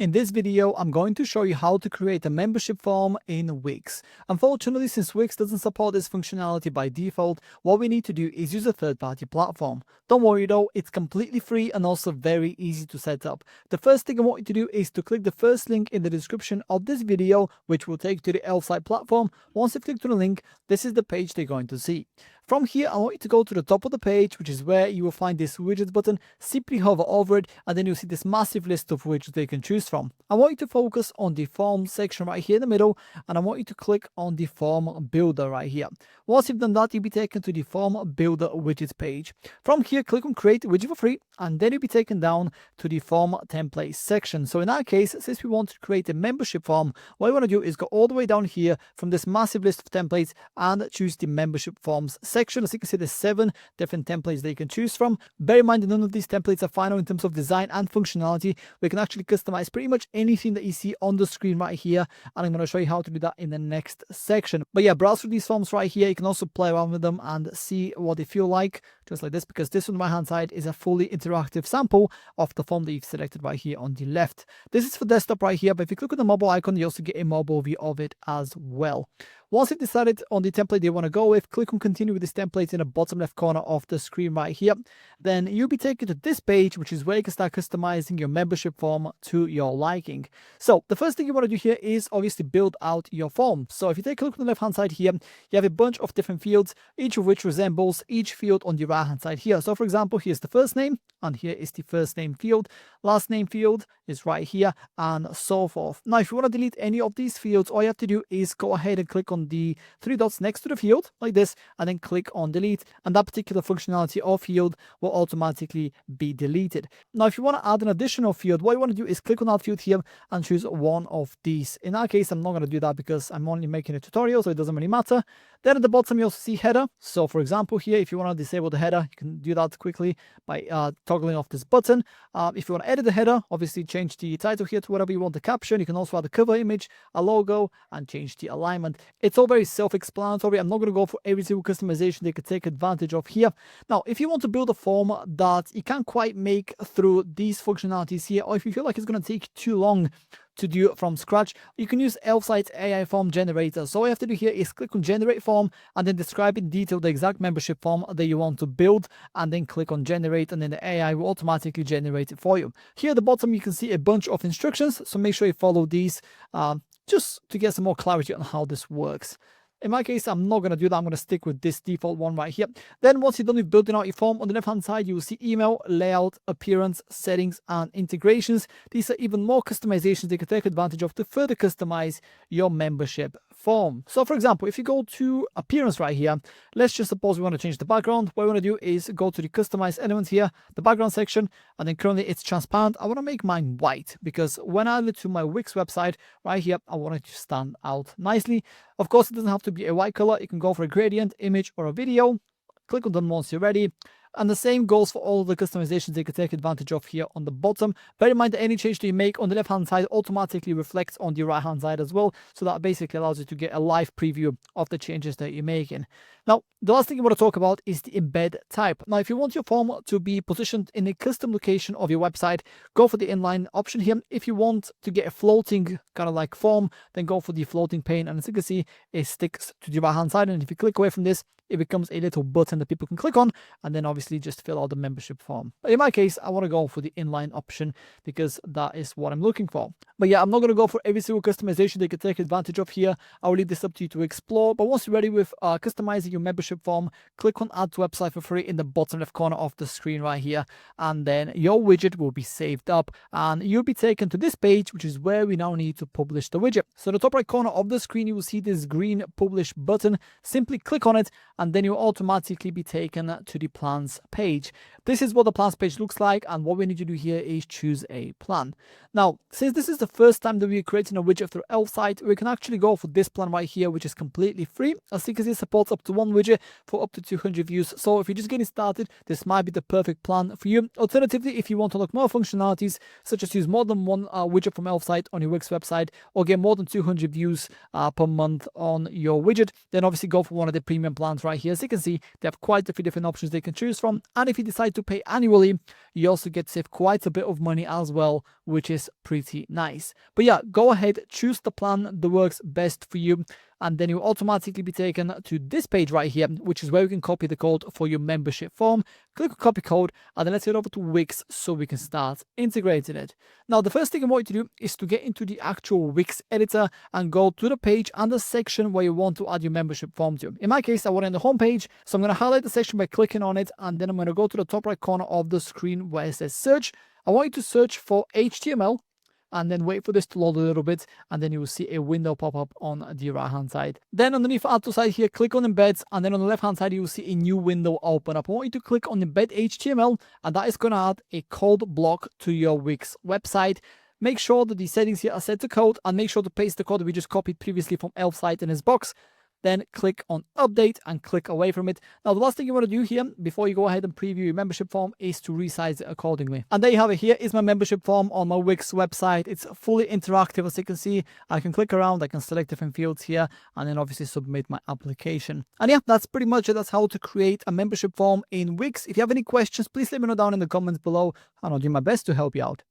In this video, I'm going to show you how to create a membership form in Wix. Unfortunately, since Wix doesn't support this functionality by default, what we need to do is use a third-party platform. Don't worry though, it's completely free and also very easy to set up. The first thing I want you to do is to click the first link in the description of this video, which will take you to the Elfsight platform. Once you click to the link, this is the page they're going to see. From here, I want you to go to the top of the page, which is where you will find this widgets button. Simply hover over it, and then you'll see this massive list of widgets they can choose from. I want you to focus on the form section right here in the middle, and I want you to click on the form builder right here. Once you've done that, you'll be taken to the form builder widgets page. From here, click on create widget for free, and then you'll be taken down to the form templates section. So in our case, since we want to create a membership form, what you want to do is go all the way down here from this massive list of templates and choose the membership forms section. As you can see, there's 7 different templates that you can choose from. Bear in mind that none of these templates are final in terms of design and functionality. We can actually customize pretty much anything that you see on the screen right here, and I'm going to show you how to do that in the next section. But yeah, browse through these forms right here. You can also play around with them and see what they feel like, just like this, because this on the right hand side is a fully interactive sample of the form that you've selected right here on the left. This is for desktop right here, but if you click on the mobile icon, you also get a mobile view of it as well. Once you've decided on the template you want to go with, click on continue with this template in the bottom left corner of the screen right here. Then you'll be taken to this page, which is where you can start customizing your membership form to your liking. So the first thing you want to do here is obviously build out your form. So if you take a look on the left hand side here, you have a bunch of different fields, each of which resembles each field on the right hand side here. So for example, here's the first name, and here is the first name field. Last name field is right here, and so forth. Now, if you want to delete any of these fields, all you have to do is go ahead and click on the 3 dots next to the field like this, and then click on delete, and that particular functionality of field will automatically be deleted. Now, if you want to add an additional field, what you want to do is click on that field here and choose one of these. In our case, I'm not going to do that because I'm only making a tutorial, so it doesn't really matter. Then at the bottom, you also see header. So for example, here, if you want to disable the header, you can do that quickly by toggling off this button. If you want to edit the header, obviously change the title here to whatever you want the caption. You can also add a cover image, a logo, and change the alignment. It's all very self-explanatory. I'm not going to go for every single customization they could take advantage of here. Now, if you want to build a form that you can't quite make through these functionalities here, or if you feel like it's going to take too long to do from scratch, you can use Elfsight's AI form generator. So all you have to do here is click on generate form and then describe in detail the exact membership form that you want to build, and then click on generate, and then the AI will automatically generate it for you. Here at the bottom, you can see a bunch of instructions, so make sure you follow these just to get some more clarity on how this works. In my case, I'm not going to do that. I'm going to stick with this default one right here. Then once you're done with building out your form, on the left hand side, you will see email, layout, appearance, settings, and integrations. These are even more customizations you can take advantage of to further customize your membership form. So for example, if you go to appearance right here, let's just suppose we want to change the background. What we want to do is go to the customize elements here, the background section, and then currently it's transparent. I want to make mine white because when I add it to my Wix website right here, I want it to stand out nicely. Of course, it doesn't have to be a white color. You can go for a gradient, image, or a video. Click on them once you're ready. And the same goes for all of the customizations you can take advantage of here on the bottom. Bear in mind that any change that you make on the left hand side automatically reflects on the right hand side as well. So that basically allows you to get a live preview of the changes that you're making. Now, the last thing you want to talk about is the embed type. Now, if you want your form to be positioned in a custom location of your website, go for the inline option here. If you want to get a floating kind of like form, then go for the floating pane. And as you can see, it sticks to the right hand side. And if you click away from this, it becomes a little button that people can click on and then obviously just fill out the membership form. But in my case, I want to go for the inline option because that is what I'm looking for. But yeah, I'm not going to go for every single customization they can take advantage of here. I'll leave this up to you to explore. But once you're ready with customizing your membership form, click on add to website for free in the bottom left corner of the screen right here. And then your widget will be saved up and you'll be taken to this page, which is where we now need to publish the widget. So in the top right corner of the screen, you will see this green publish button. Simply click on it, and then you'll automatically be taken to the plans page. This is what the plans page looks like, and what we need to do here is choose a plan. Now, since this is the first time that we're creating a widget through Elfsight, we can actually go for this plan right here, which is completely free. As you can see, it supports up to one widget for up to 200 views. So if you're just getting started, this might be the perfect plan for you. Alternatively, if you want to unlock more functionalities, such as use more than one widget from Elfsight on your Wix website, or get more than 200 views per month on your widget, then obviously go for one of the premium plans right here. As you can see, they have quite a few different options they can choose from. And if you decide to pay annually, you also get to save quite a bit of money as well, which is pretty nice. But yeah, go ahead, choose the plan that works best for you, and then you'll automatically be taken to this page right here, which is where you can copy the code for your membership form. Click on copy code, and then let's head over to Wix so we can start integrating it. Now, the first thing I want you to do is to get into the actual Wix editor and go to the page and the section where you want to add your membership form to. In my case, I want it in the home page, so I'm going to highlight the section by clicking on it, and then I'm going to go to the top right corner of the screen where it says search. I want you to search for HTML, and then wait for this to load a little bit, and then you will see a window pop up on the right hand side. Then underneath add to site here, click on embeds, and then on the left hand side you will see a new window open up. I want you to click on embed HTML, and that is going to add a code block to your Wix website. Make sure that the settings here are set to code, and make sure to paste the code that we just copied previously from Elfsight in this box. Then click on update and click away from it. Now, the last thing you want to do here before you go ahead and preview your membership form is to resize it accordingly. And there you have it. Here is my membership form on my Wix website. It's fully interactive. As you can see, I can click around, I can select different fields here, and then obviously submit my application. And yeah, that's pretty much it. That's how to create a membership form in Wix. If you have any questions, please let me know down in the comments below, and I'll do my best to help you out.